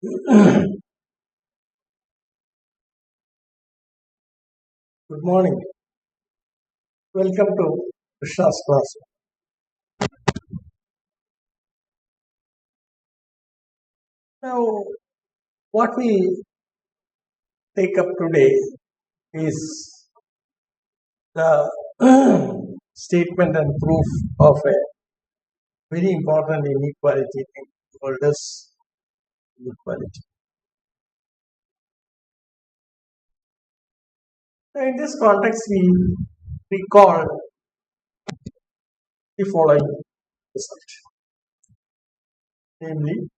Good morning. Welcome to Krishna's class. Now, what we take up today is the statement and proof of a very important inequality thing called as inequality. Now, in this context, we recall the following result, namely,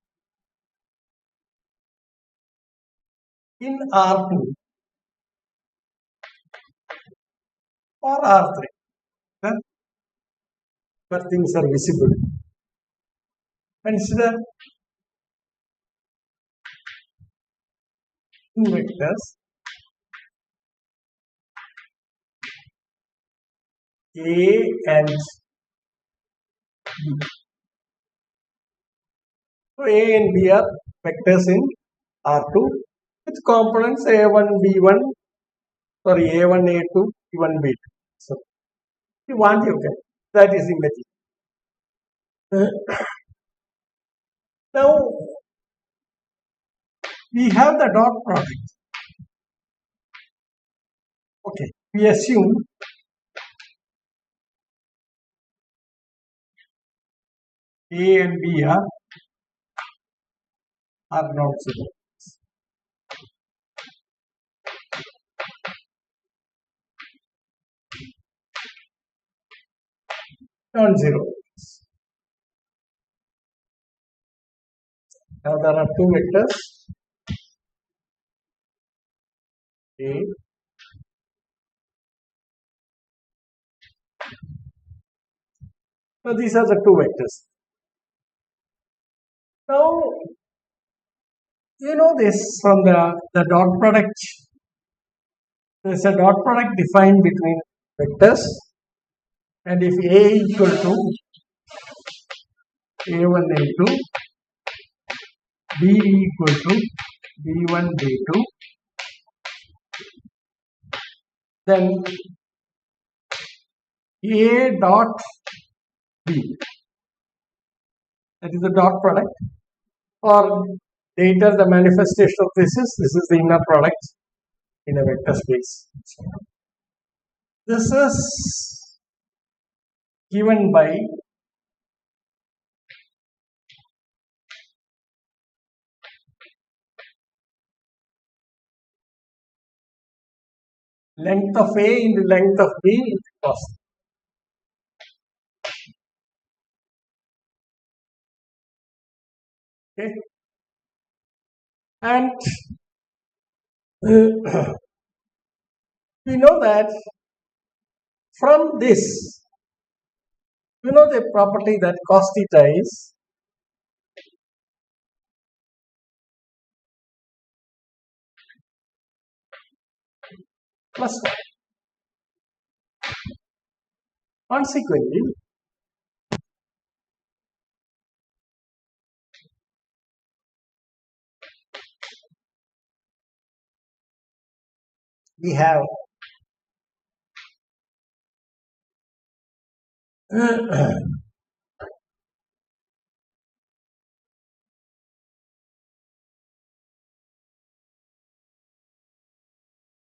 in R2 or R3, where things are visible, consider two vectors A and B. So A and B are vectors in R2 with components A1, B1, sorry, A1, A2, B1, B2. So if you want, you can. That is the method. Now we have the dot product. Okay, we assume A and B are non-zero. Non-zero. Now there are two vectors A. So these are the two vectors. Now you know this from the dot product. There is a dot product defined between vectors, and if A equal to A1, A2, B equal to B1, B2, then A dot B, that is the dot product, or later the manifestation of this is the inner product in a vector space. This is given by length of A into length of B into cost. Okay, and we know that from this, you know the property that cos theta is plus 1. Consequently, we have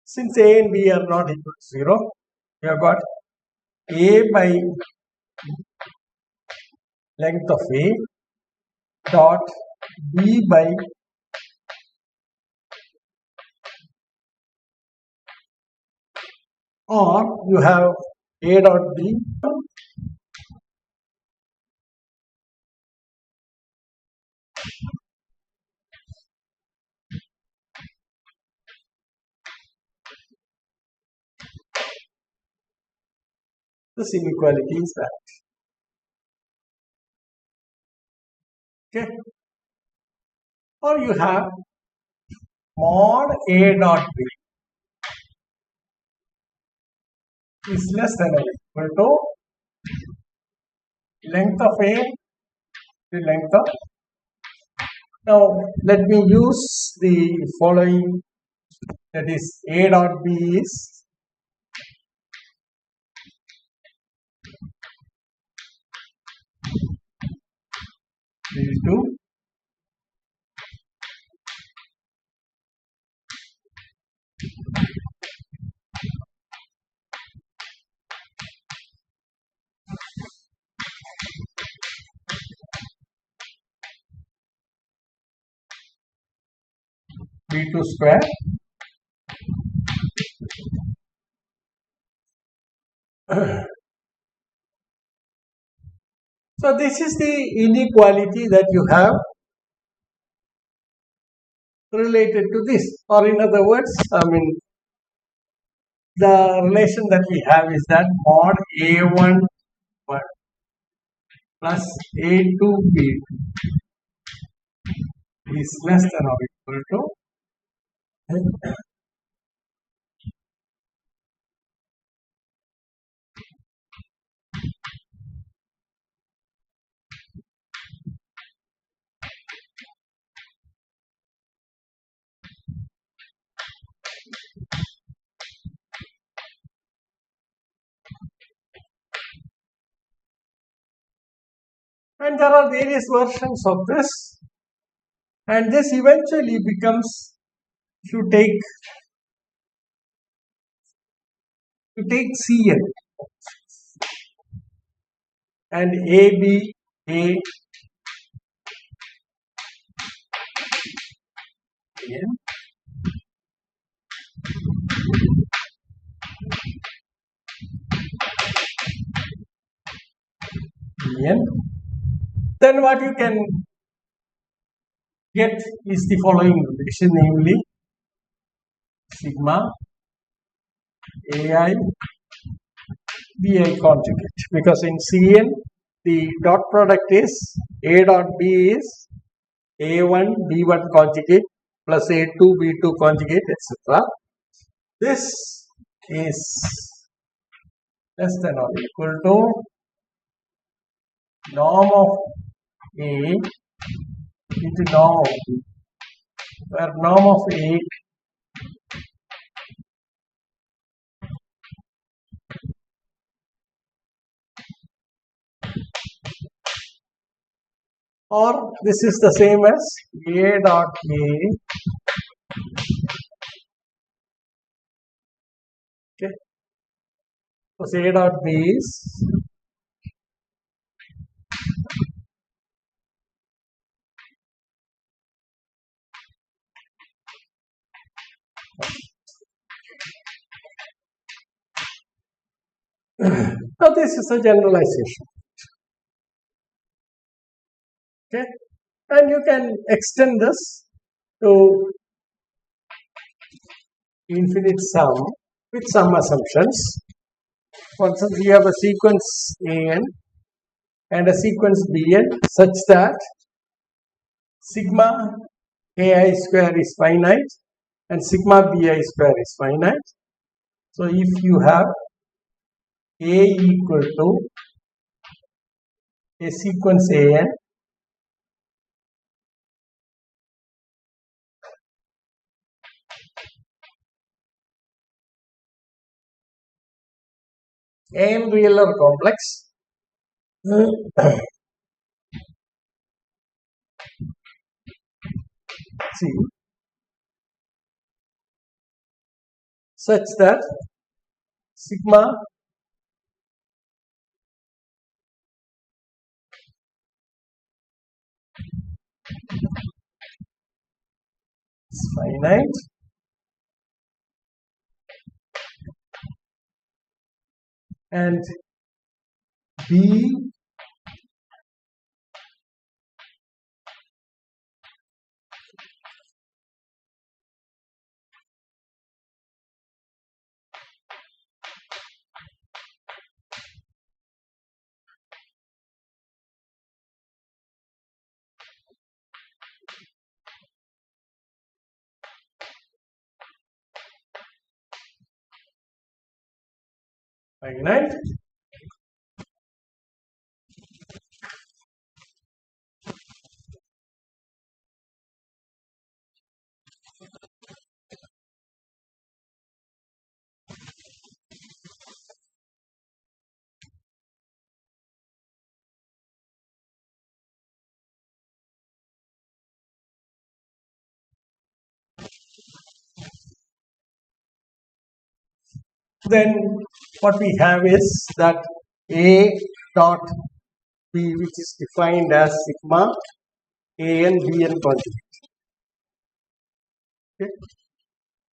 since A and B are not equal to 0, we have got A by length of A dot B by or you have A dot B this inequality is that. Okay, or you have mod A dot B is less than or equal to length of A to length of Now let me use the following, that is A dot B is B2 B2 square so this is the inequality that you have related to this, or in other words, I mean, the relation that we have is that mod A1 plus A2 B2 is less than or equal to, and there are various versions of this, and this eventually becomes, if you take Cn and AB, A, N, N, then what you can get is the following relation, namely sigma AI BI conjugate, because in Cn the dot product is A dot B is A1 B1 conjugate plus A2 B2 conjugate, etc. This is less than or equal to norm of A into norm of B, where norm of A or this is the same as A dot A, okay, so A dot B is now this is a generalization, okay, and you can extend this to infinite sum with some assumptions. For instance, we have a sequence An and a sequence Bn such that sigma Ai square is finite and sigma Bi square is finite. So if you have A equal to a sequence An An real or complex, see, such that sigma is finite and B finite then what we have is that A dot B, which is defined as sigma AN BN conjugate. Okay.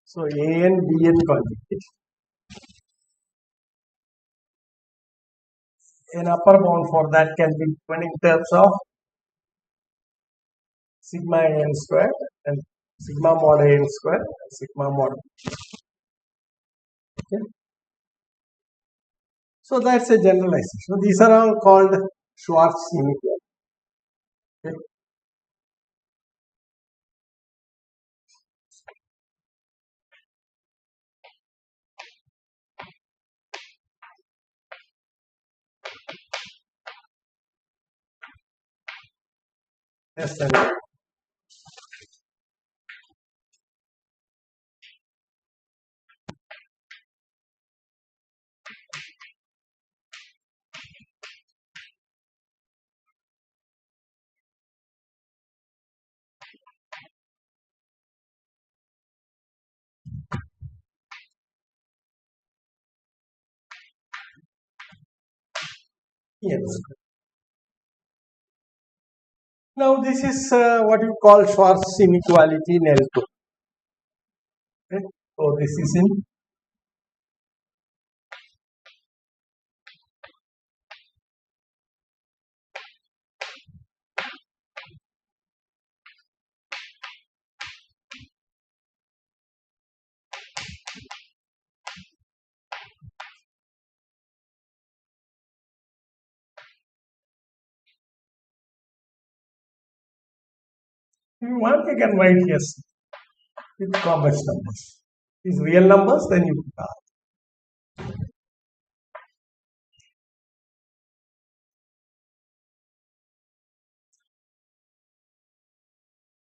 So AN BN conjugate. An upper bound for that can be given in terms of sigma AN squared and sigma mod AN squared and sigma mod. Okay. So that's a generalization. So these are all called Schwarz inequality. Okay. Yes, and yes. Now this is what you call Schwarz inequality in L2. Okay. So this is in if you want, you can write yes with complex numbers. These real numbers, then you put R.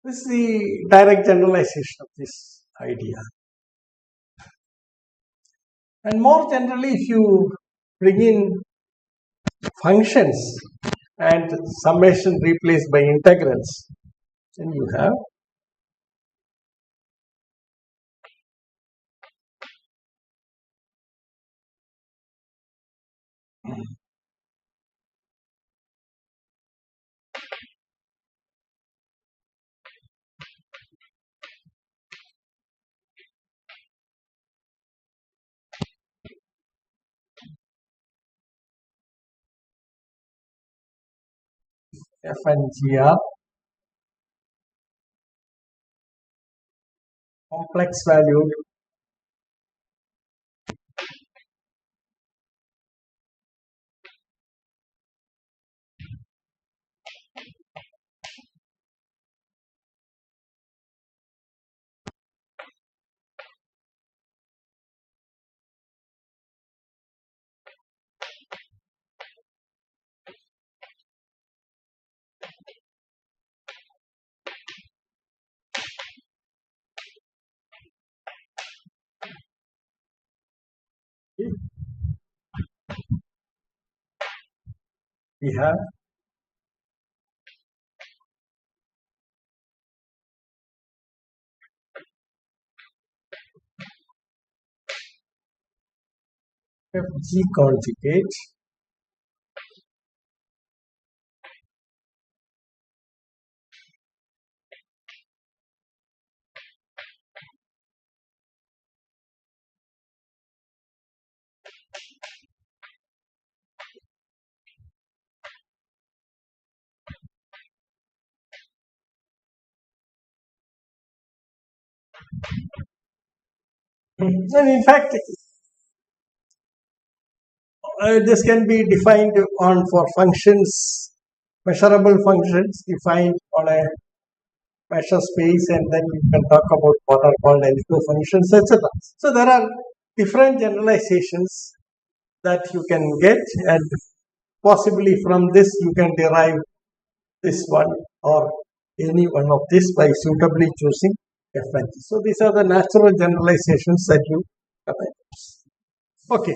This is the direct generalization of this idea. And more generally, if you bring in functions and summation replaced by integrals, then you have f and g are complex valued we have fg conjugate and in fact this can be defined on for functions, measurable functions defined on a measure space, and then you can talk about what are called L2 functions, etc. So there are different generalizations that you can get, and possibly from this you can derive this one or any one of this by suitably choosing f and g. So these are the natural generalizations that you apply. Okay,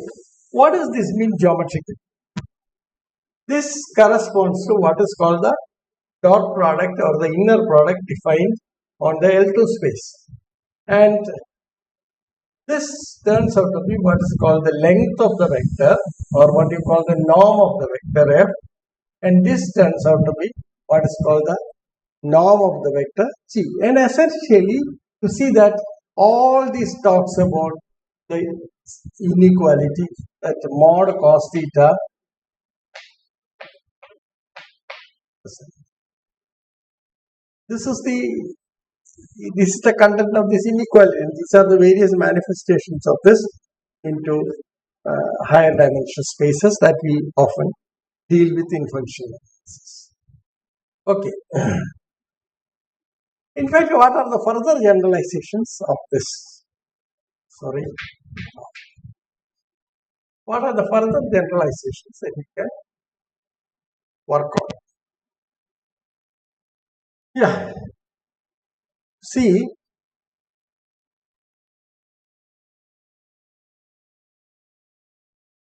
what does this mean geometrically? This corresponds to what is called the dot product or the inner product defined on the L2 space. And This turns out to be what is called the length of the vector, or what you call the norm of the vector f, and this turns out to be what is called the norm of the vector g. And essentially you see that all these talks about the inequality, that mod cos theta, this is the content of this inequality, and these are the various manifestations of this into higher dimensional spaces that we often deal with in functional analysis. Okay. In fact, what are the further generalizations of this? Sorry. What are the further generalizations that we can work on? Yeah. See,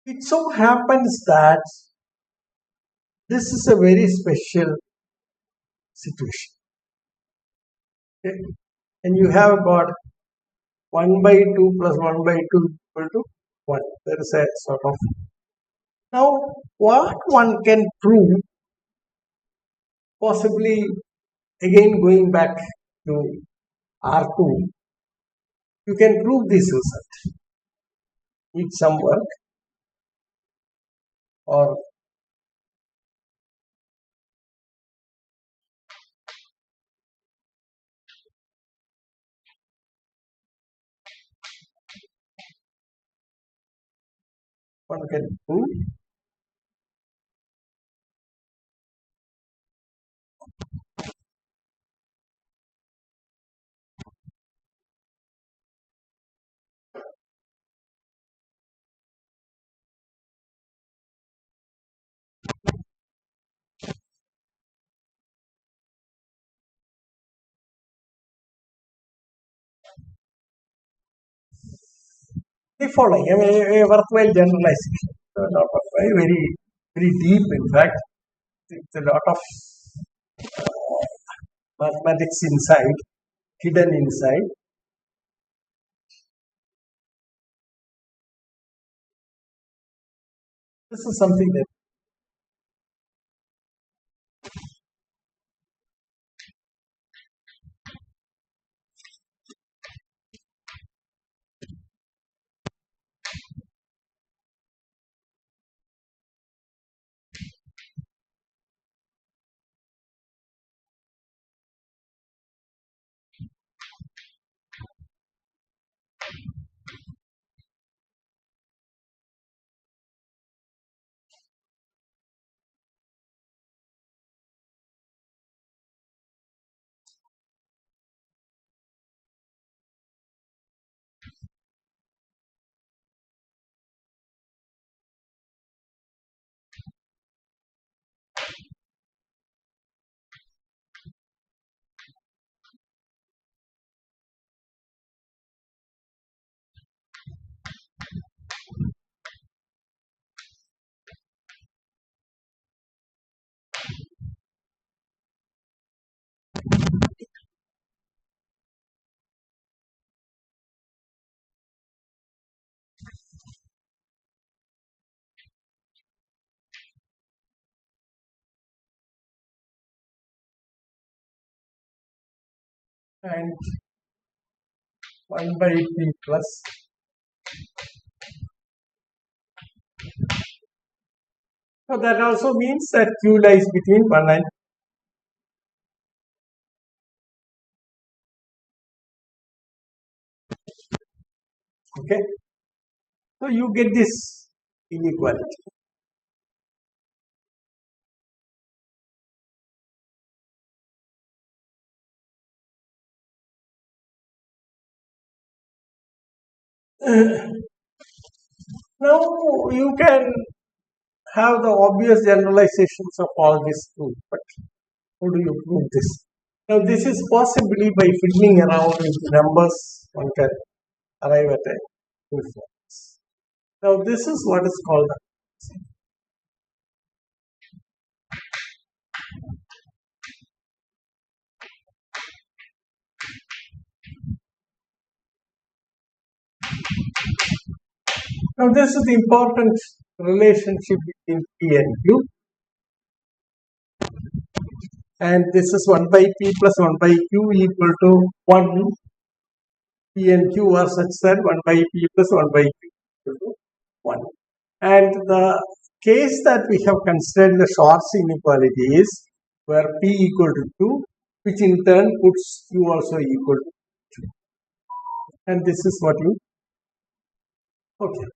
it so happens that this is a very special situation. Okay? And you have got 1 by 2 plus 1 by 2 equal to 1. There is a sort of. Now, what one can prove, possibly again going back to R2, you can prove this result. Need some work, or one can prove the following, a worthwhile generalization, not worthwhile, very deep, in fact. It's a lot of mathematics inside, hidden inside. This is something that and 1 by p plus so that also means that q lies between 1 and okay. So you get this inequality. Now you can have the obvious generalizations of all this too, but how do you prove this? Now this is possibly by fiddling around with numbers one can arrive at a inference. Now this is what is called Now this is the important relationship between P and Q, and this is 1 by P plus 1 by Q equal to 1. P and Q are such that 1 by P plus 1 by Q equal to 1. And the case that we have considered the Schwarz inequality is where P equal to 2, which in turn puts Q also equal to 2. And this is what you, okay.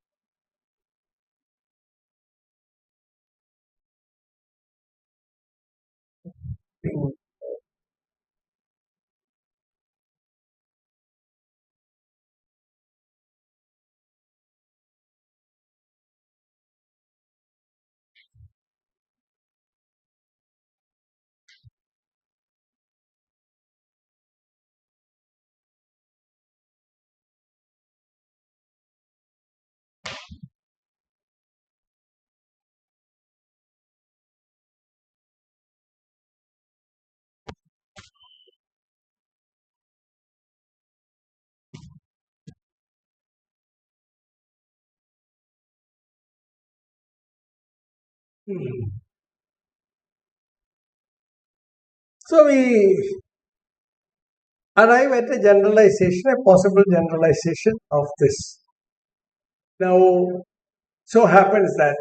So we arrive at a generalization, a possible generalization of this. Now, so happens that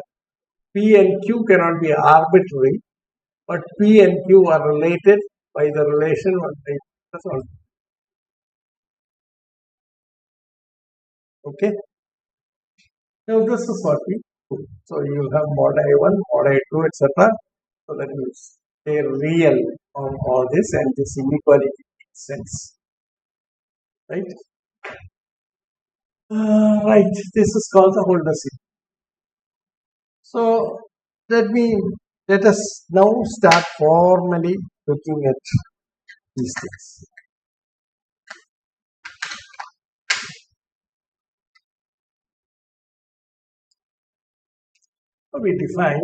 P and Q cannot be arbitrary, but P and Q are related by the relation 1 by P plus 1. Okay. Now this is what we do. So you will have mod I1, mod I2, etc. So that you stay real on all this, and this inequality makes sense. Right? Right. This is called the Holder's equation. So let us now start formally looking at these things. So we define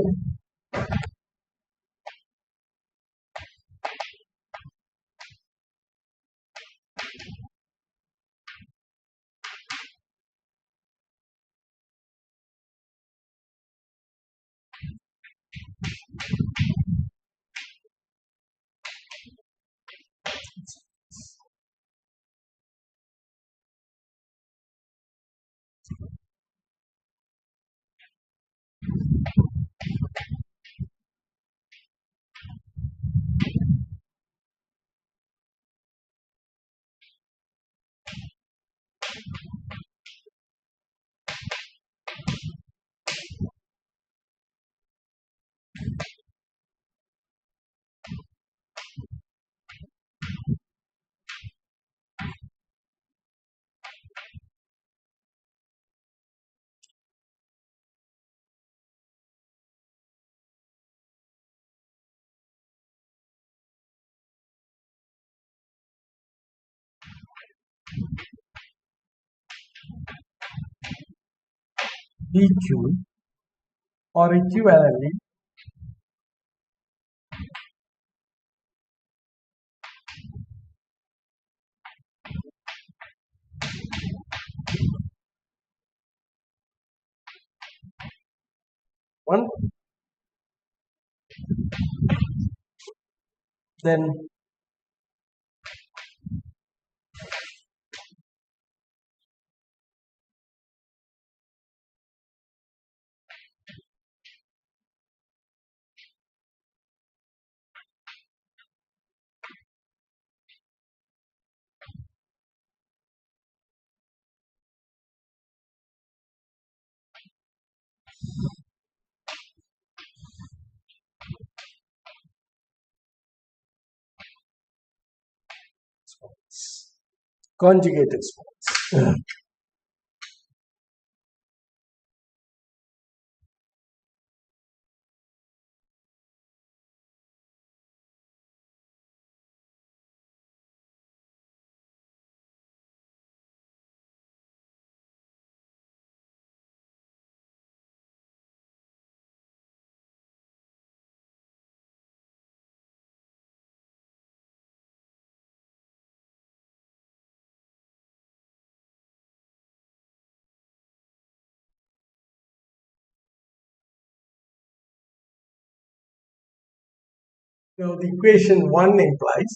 DQ or equivalently one, then conjugated spots. Now the equation 1 implies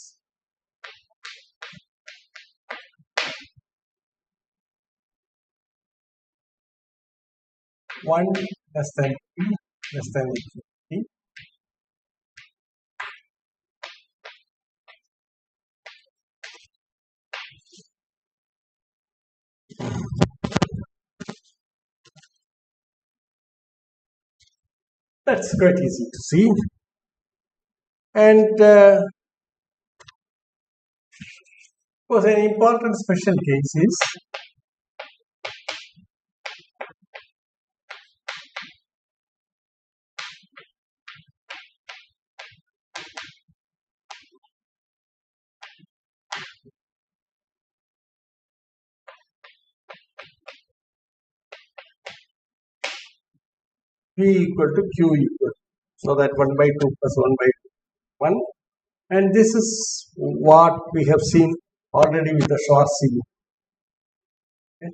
one less than p less than equal to p. That's quite easy to see. And was an important special case is P equal to Q equal. So that 1 by 2 plus 1 by 2, 1. And this is what we have seen already with the short series. Okay.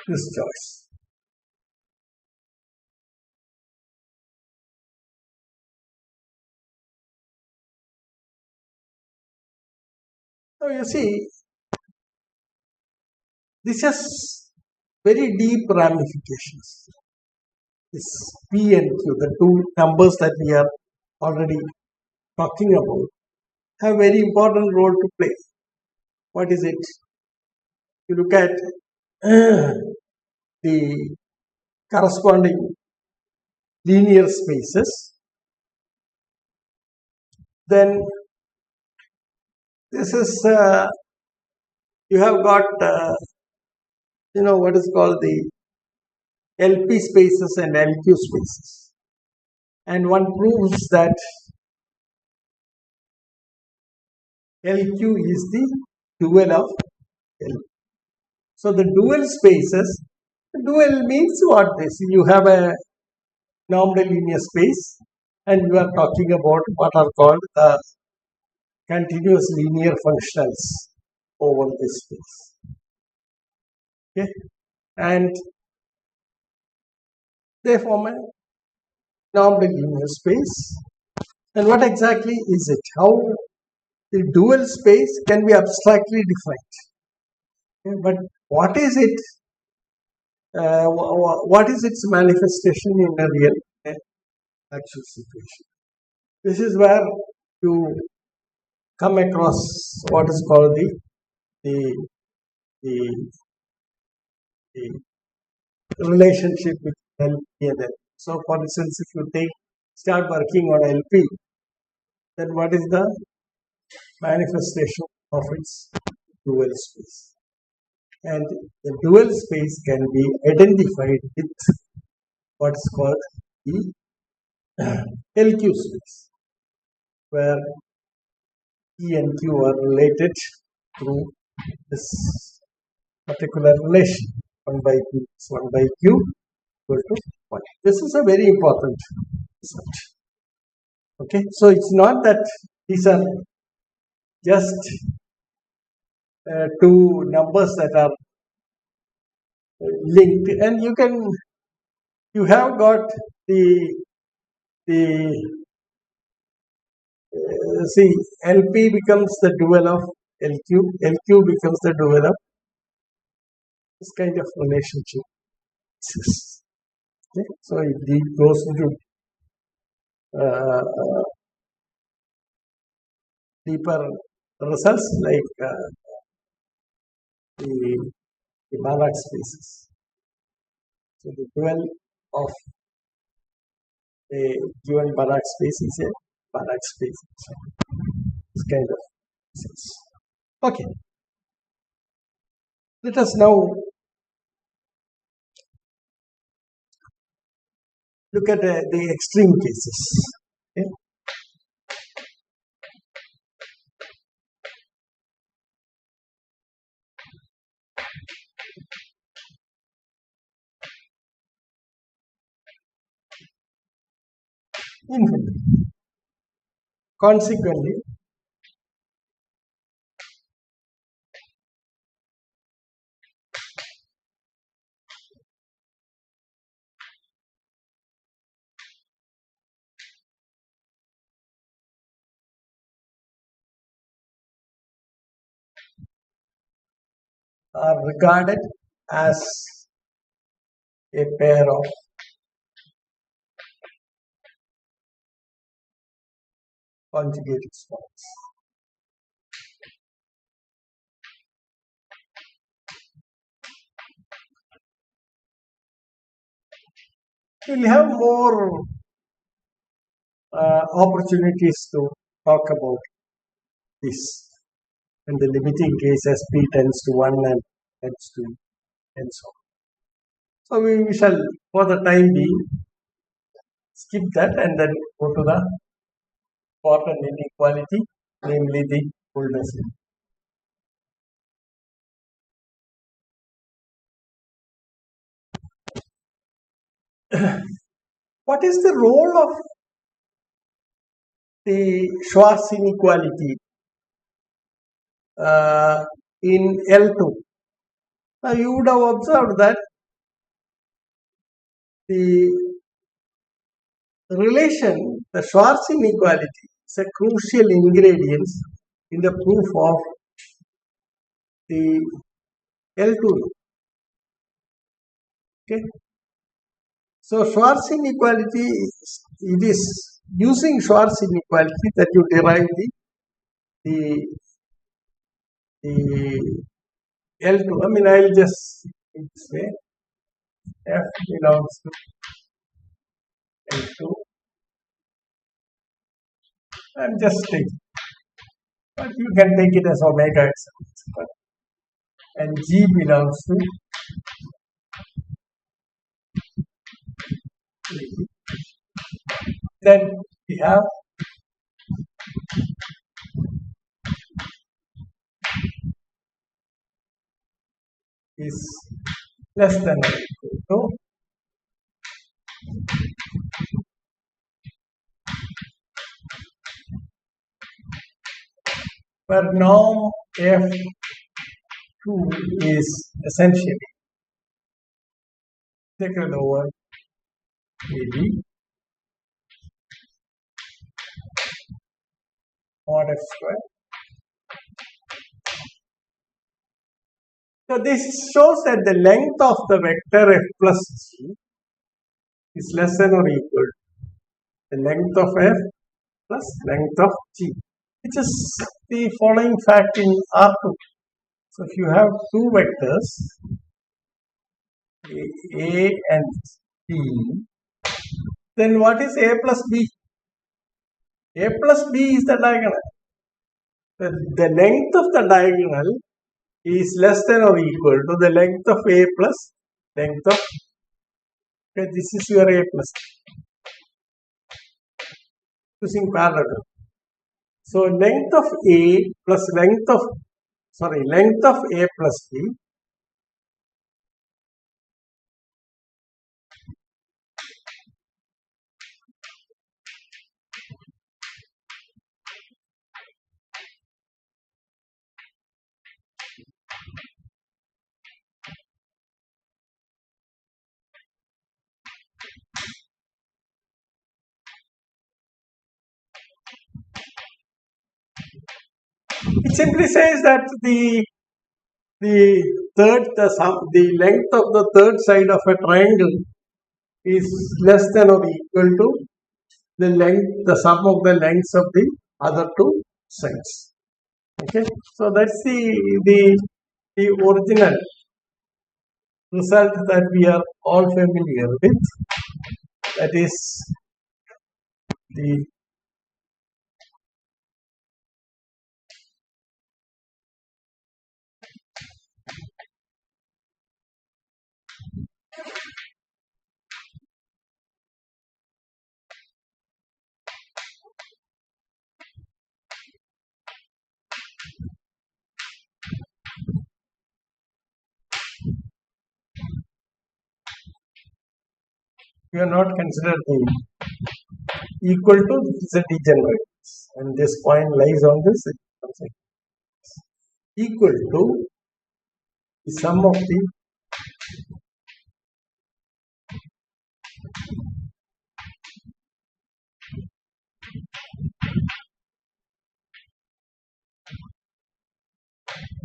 This choice. So you see, this has very deep ramifications. This P and Q, the two numbers that we are already talking about, have very important role to play. What is it? You look at the corresponding linear spaces, then this is you have got what is called the LP spaces and LQ spaces, and one proves that LQ is the dual of L. So the dual spaces, dual means what this? You have a normal linear space, and you are talking about what are called the continuous linear functionals over this space. Okay, and they form a normal linear space. And what exactly is it? How the dual space can be abstractly defined. Okay, but what is it? What is its manifestation in a real actual situation? This is where you come across what is called the, the, the relationship with LP and L. So, for instance, if you start working on LP, then what is the manifestation of its dual space? And the dual space can be identified with what is called the LQ space, where E and Q are related through this particular relation. 1 by Q is 1 by Q equal to 1. This is a very important result. Okay, so it's not that these are just two numbers that are linked, and you have got the see, LP becomes the dual of LQ, LQ becomes the dual of this kind of relationship. Okay, so it goes into deeper results like the Banach spaces. So the dual of a given Banach space is a Banach space. So this kind of sense. Okay. Let us now look at the extreme cases. Okay. infinite. Consequently, are regarded as a pair of conjugated spots. We'll have more opportunities to talk about this and the limiting cases p tends to 1 and tends to and so on. So we shall, for the time being, skip that and then go to the important inequality, namely the fullness. What is the role of the Schwarz inequality in L2? Now you would have observed that the relation, the Schwarz inequality, is a crucial ingredient in the proof of the L2. Okay. So Schwarz inequality, it is using Schwarz inequality that you derive the L2. I mean, I'll just put this way. F belongs to L2. I'm just taking, but you can take it as omega itself. And G belongs to A. Then we have is less than or equal to where norm F2 is essentially taken over AB mod F square. So this shows that the length of the vector F plus G is less than or equal to the length of F plus length of G, which is the following fact in R2. So if you have two vectors A and B, then what is A plus B? A plus B is the diagonal. The length of the diagonal is less than or equal to the length of A plus length of, okay, this is your A plus using parallel. So length of A plus length of A plus B it simply says that the length of the third side of a triangle is less than or equal to the sum of the lengths of the other two sides. Okay, so that's the original result that we are all familiar with. That is the we are not considered the equal to z degenerate, and this point lies on this, it becomes equal to the sum of the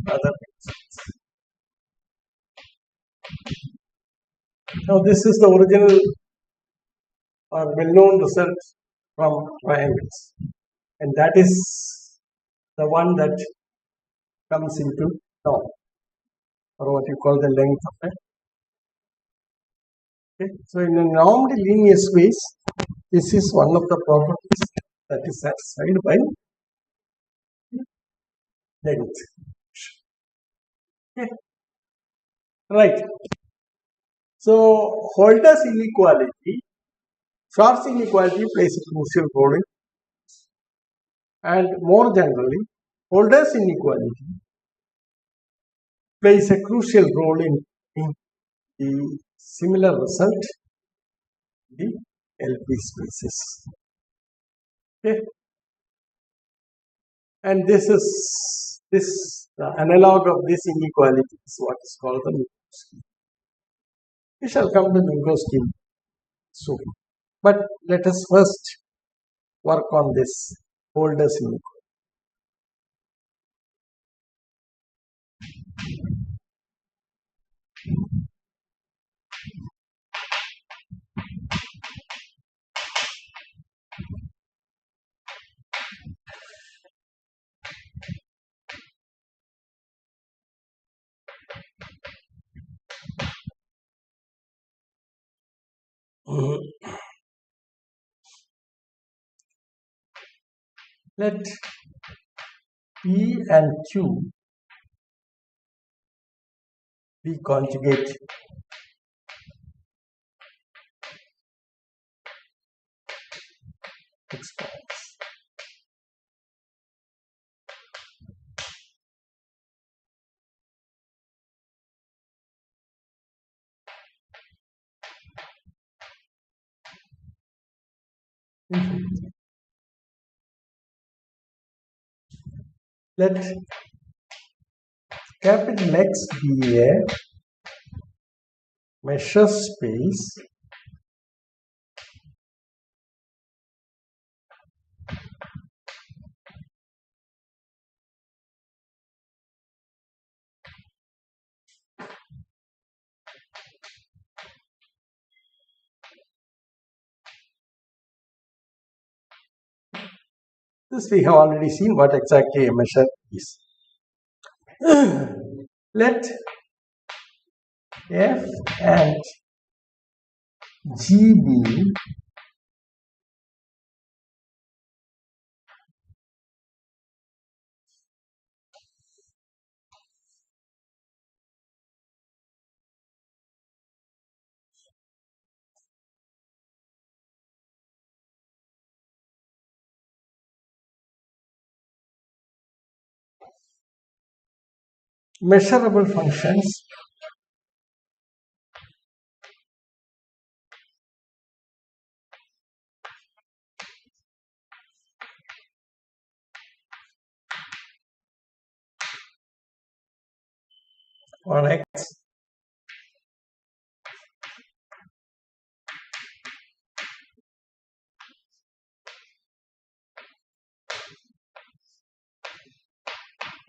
other things. Now this is the original or well-known result from triangles, and that is the one that comes into norm, or what you call the length of it. Okay. So in a normed linear space, this is one of the properties that is satisfied by length. Okay. Right. So Holder's inequality, Schwarz inequality plays a crucial role in, and more generally, Holder's inequality plays a crucial role in the similar result in the LP spaces. Okay. And this is the analog of this inequality is what is called the Minkowski. We shall come to Minkowski soon. But let us first work on this Holder's inequality. Let P and Q be conjugate exponents. Let capital X be a measure space this we have already seen what exactly a measure is. Let F and G be measurable functions on X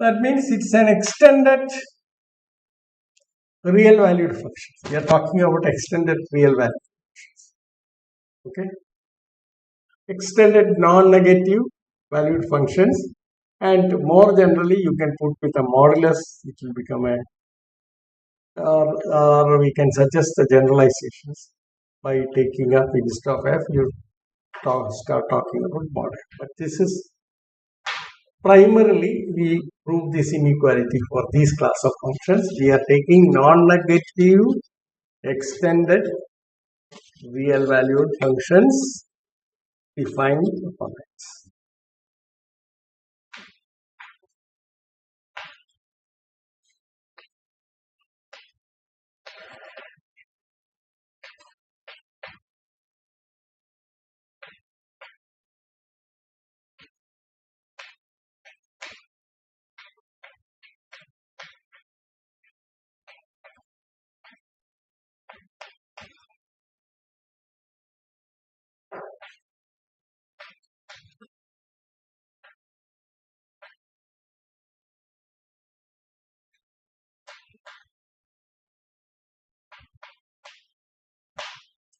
that means it's an extended real valued function. We are talking about extended real valued functions. Okay. Extended non-negative valued functions, and more generally you can put with a modulus, it will become a, or we can suggest the generalizations by taking up instead of f you start talking about model. But this is primarily we prove this inequality for these class of functions. We are taking non-negative extended real valued functions defined upon X.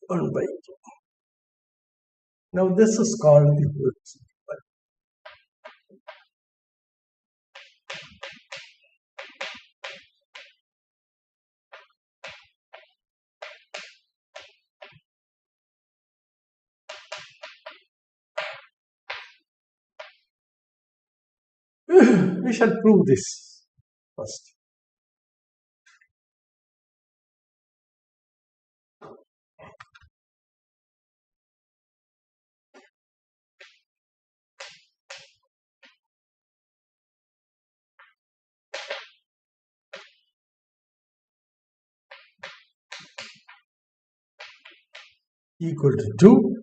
1 by K. Now this is called the Woods. We shall prove this first. Equal to 2.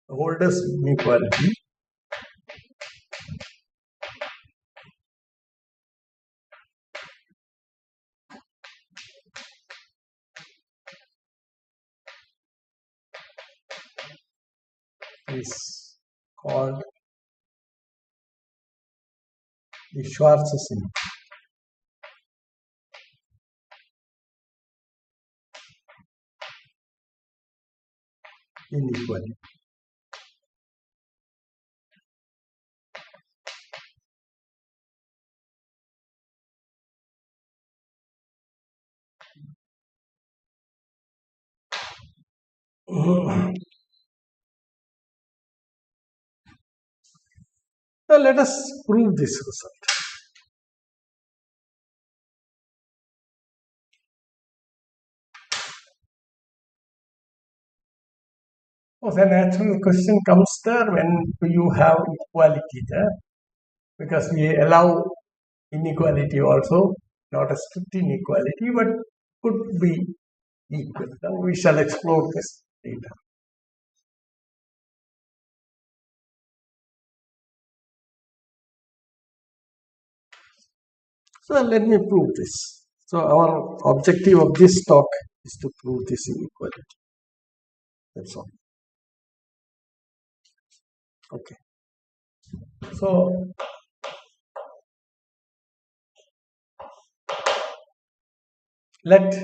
Holders inequality is called the Schwarz's inequality. Now let us prove this result. The natural question comes there when you have equality there, because we allow inequality also, not a strict inequality, but could be equal. Now we shall explore this later. So let me prove this. So our objective of this talk is to prove this inequality. That's all. Okay. So let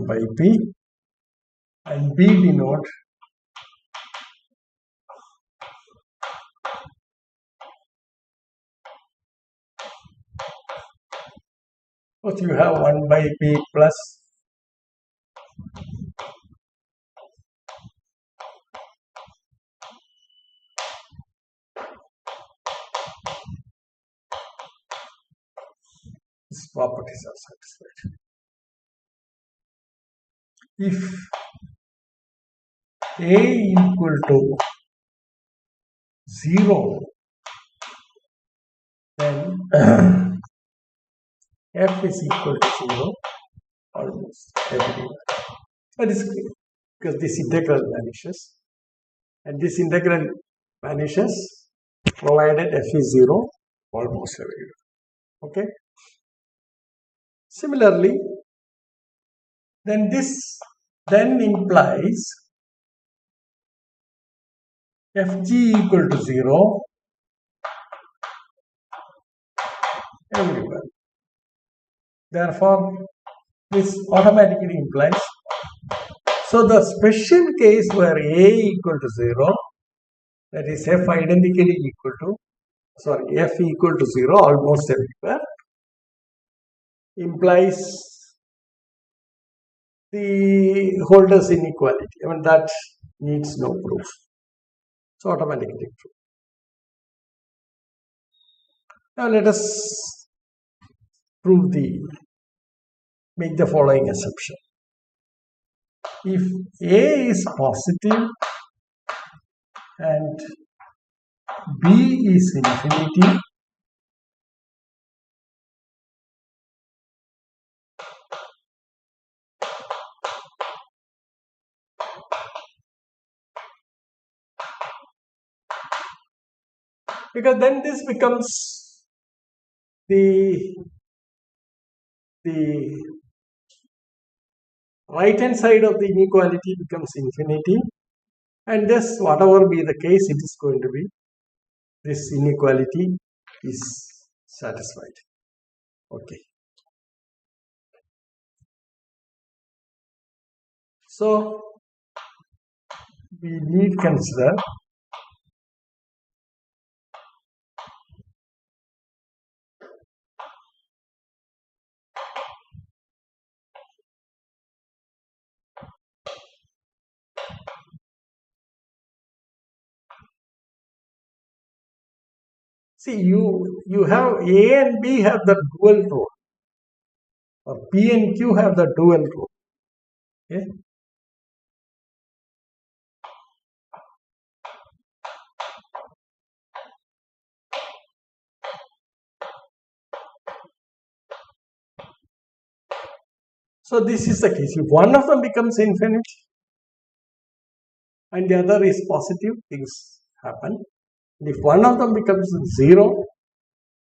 by P and B denote what you have 1 by P plus these properties are satisfied. If A equal to 0, then F is equal to 0 almost everywhere. That is clear, because this integral vanishes, and this integral vanishes provided F is 0 almost everywhere. Okay. Similarly, then this then implies Fg equal to 0 everywhere. Therefore, this automatically implies. So the special case where A equal to 0, that is F identically equal to, F equal to 0 almost everywhere, implies the holders inequality. I mean, that needs no proof. It's automatically true. Now let us make the following assumption. If A is positive and B is infinity, because then this becomes the right hand side of the inequality becomes infinity, and thus whatever be the case, it is going to be, this inequality is satisfied. Okay. So we need consider see, you have A and B have the dual role, or P and Q have the dual role. Okay. So this is the case. If one of them becomes infinite and the other is positive, things happen. And if one of them becomes zero,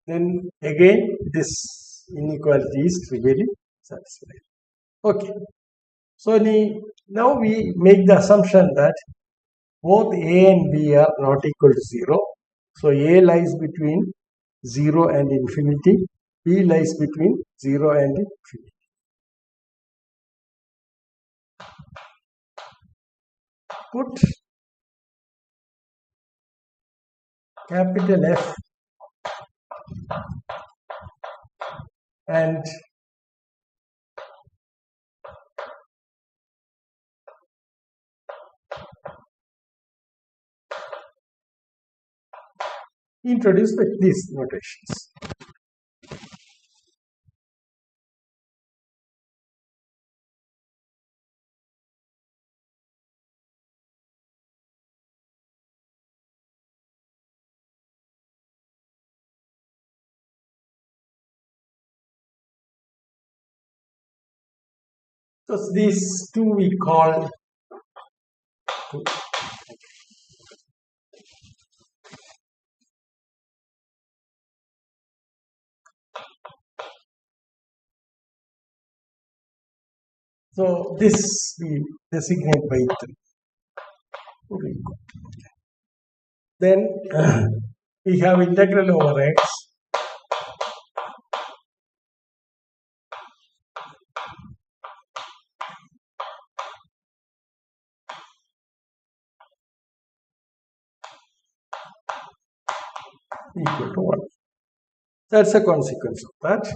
then again this inequality is trivially satisfied. Okay. So now we make the assumption that both A and B are not equal to 0. So A lies between 0 and infinity, B lies between 0 and infinity. Put capital F and introduce these notations. So these two we call so this we designate by 3. Then we have integral over x equal to 1. That's a consequence of that.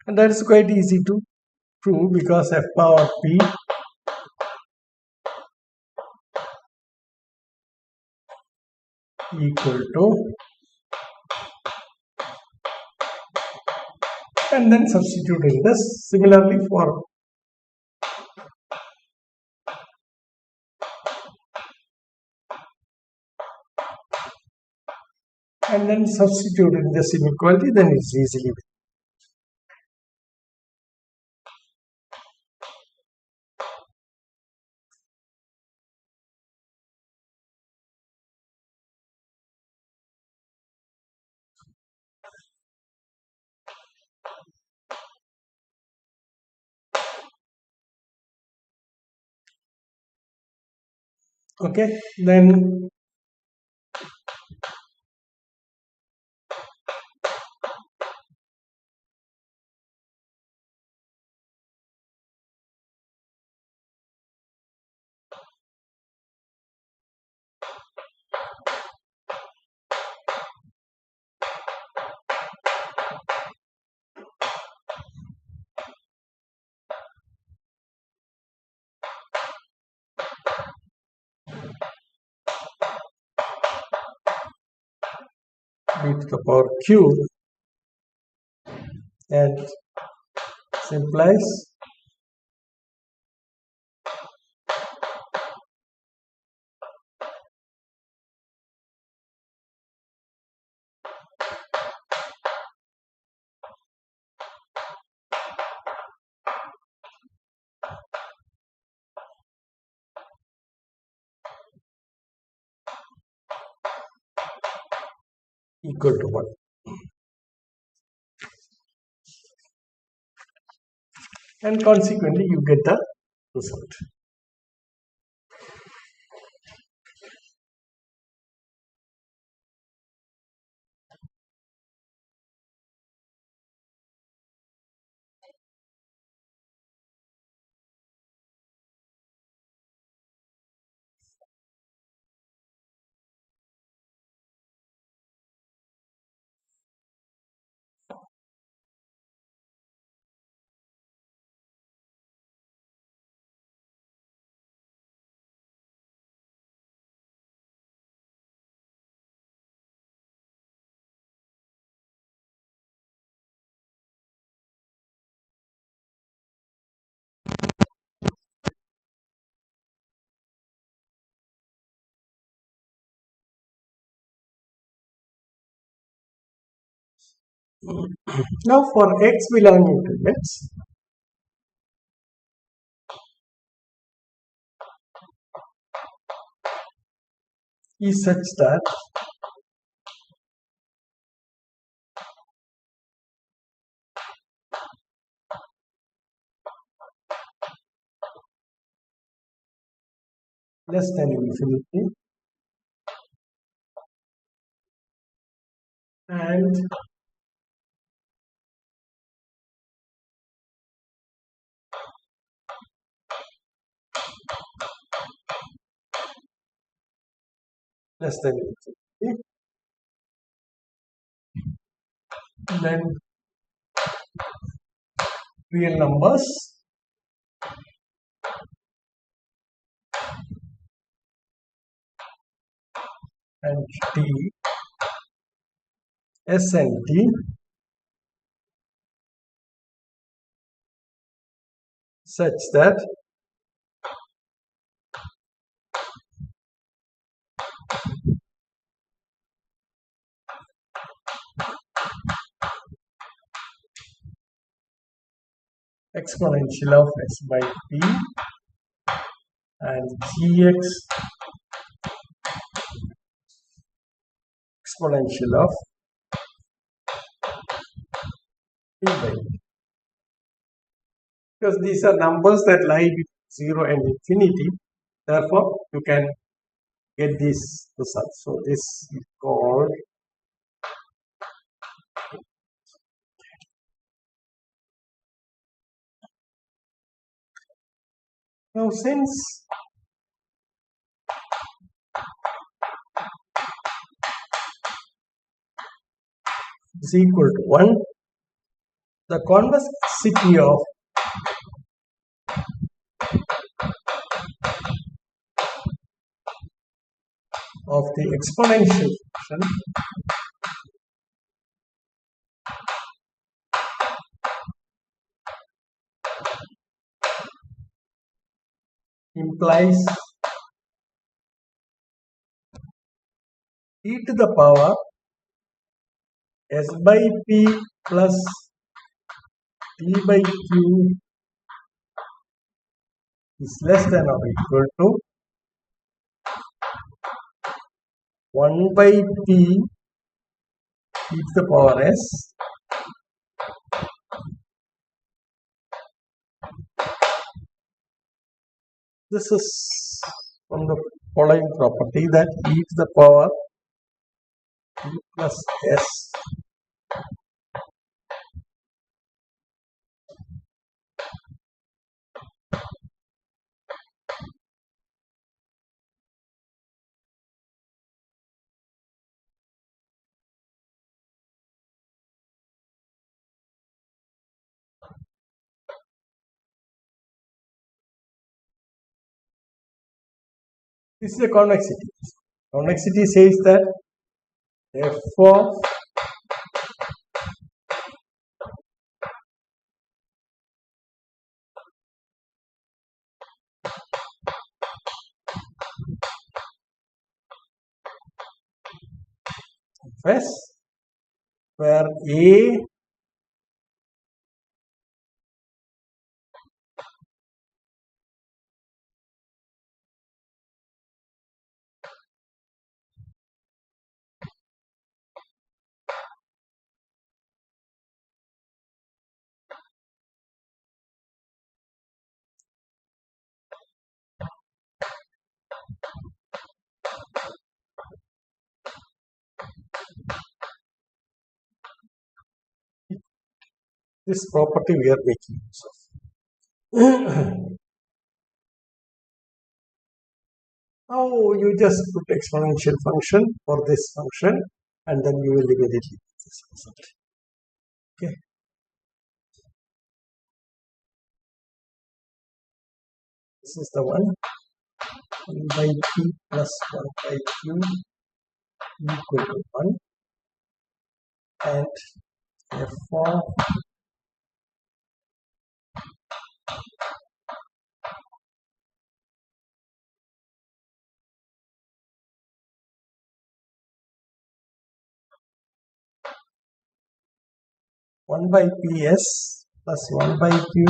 And that is quite easy to prove because f power p equal to, and then substituting this. Similarly for and then substitute in this inequality, then it's easily. Okay, then b to the power q, and implies equal to 1. And consequently, you get the result. Now for x belonging to x, is such that less than infinity and less than infinity, then real numbers and t, s and t such that exponential of s by p and gx exponential of p by p. Because these are numbers that lie between 0 and infinity, therefore you can get these results. So this is called now since is equal to 1, the convexity of the exponential function implies e to the power s by p plus t by q is less than or equal to 1 by p e to the power s this is from the following property that e to the power p plus s this is a convexity. Convexity says that f of s where a This property we are making use of. Now you just put exponential function for this function and then you will immediately get this result. Okay. This is the one. 1 by p plus 1 by q equal to 1 and f of 1 by ps plus 1 by q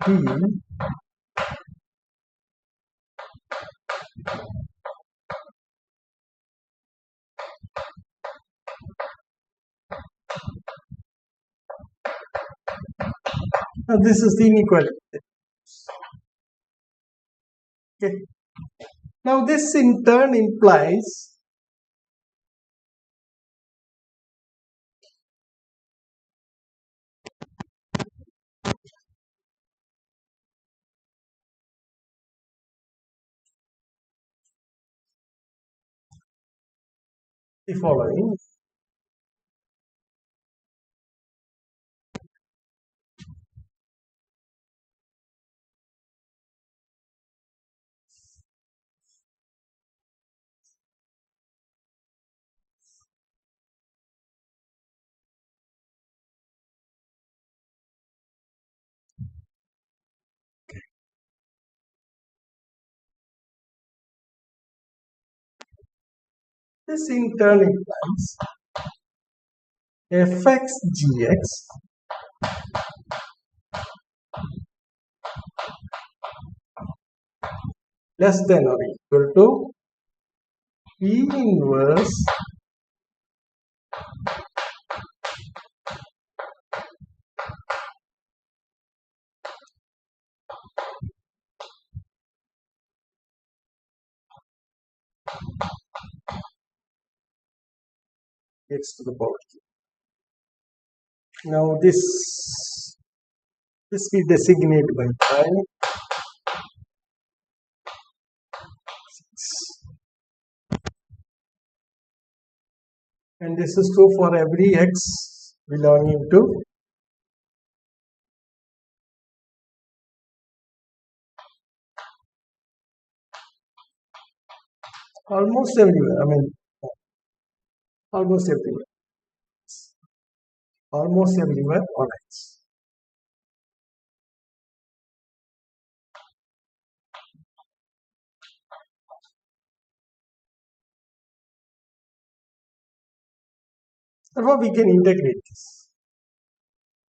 p now this is the inequality. Okay. Now this in turn implies the following. This in turn implies fx gx less than or equal to P inverse x to the power q. Now this we designate by pi 6. And this is true for every x belonging to almost everywhere. I mean, almost everywhere. Almost everywhere on x. Therefore, we can integrate this.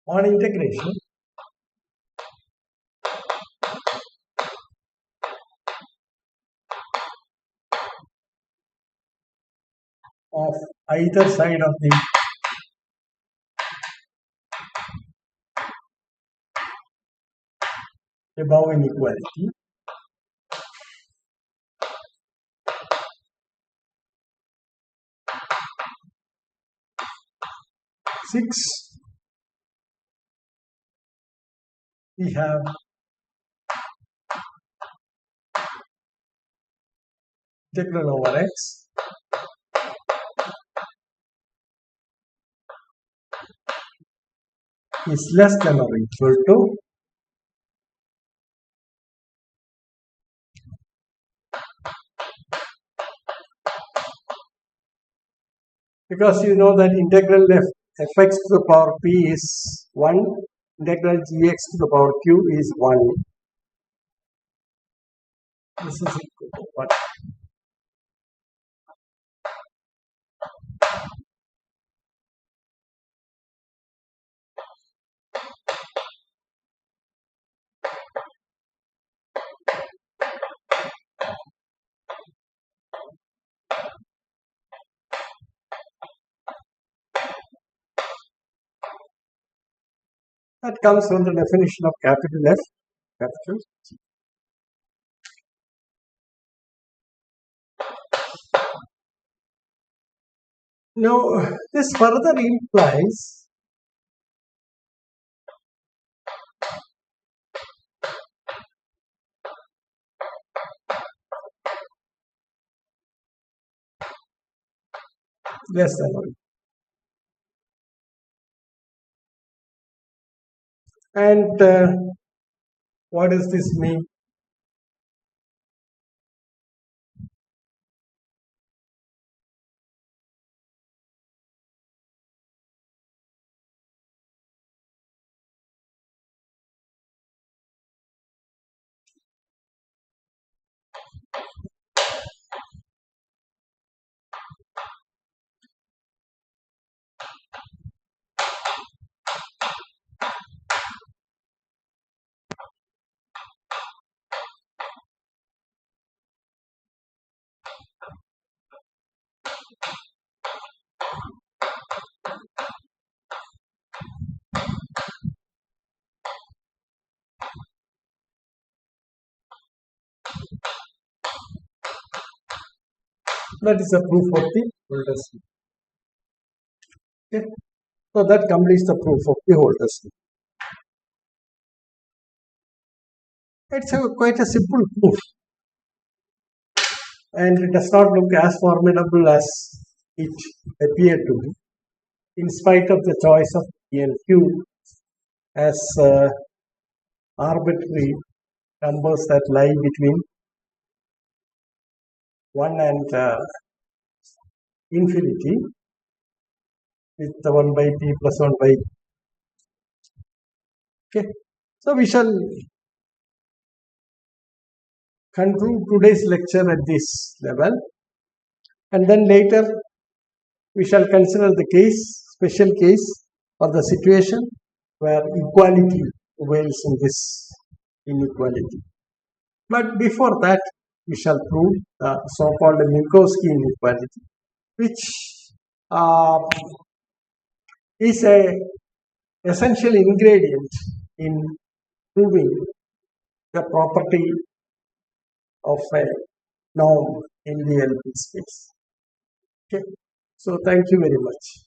On integration, of either side of the above inequality, six, we have integral over x is less than or equal to because you know that integral fx to the power p is 1, integral gx to the power q is 1. This is equal to 1. That comes from the definition of capital F, capital G. Now, this further implies less than 1. And what does this mean? That is a proof of the Holder's law. Okay. So that completes the proof of the Holder's law. It's quite a simple proof, and it does not look as formidable as it appeared to be, in spite of the choice of P and Q as arbitrary numbers that lie between 1 and infinity, with the 1 by p plus 1 by. Okay, so we shall conclude today's lecture at this level, and then later we shall consider the special case or the situation where equality prevails in this inequality. But before that, we shall prove the so-called Minkowski inequality, which is a essential ingredient in proving the property of a norm in the LP space. Okay, so thank you very much.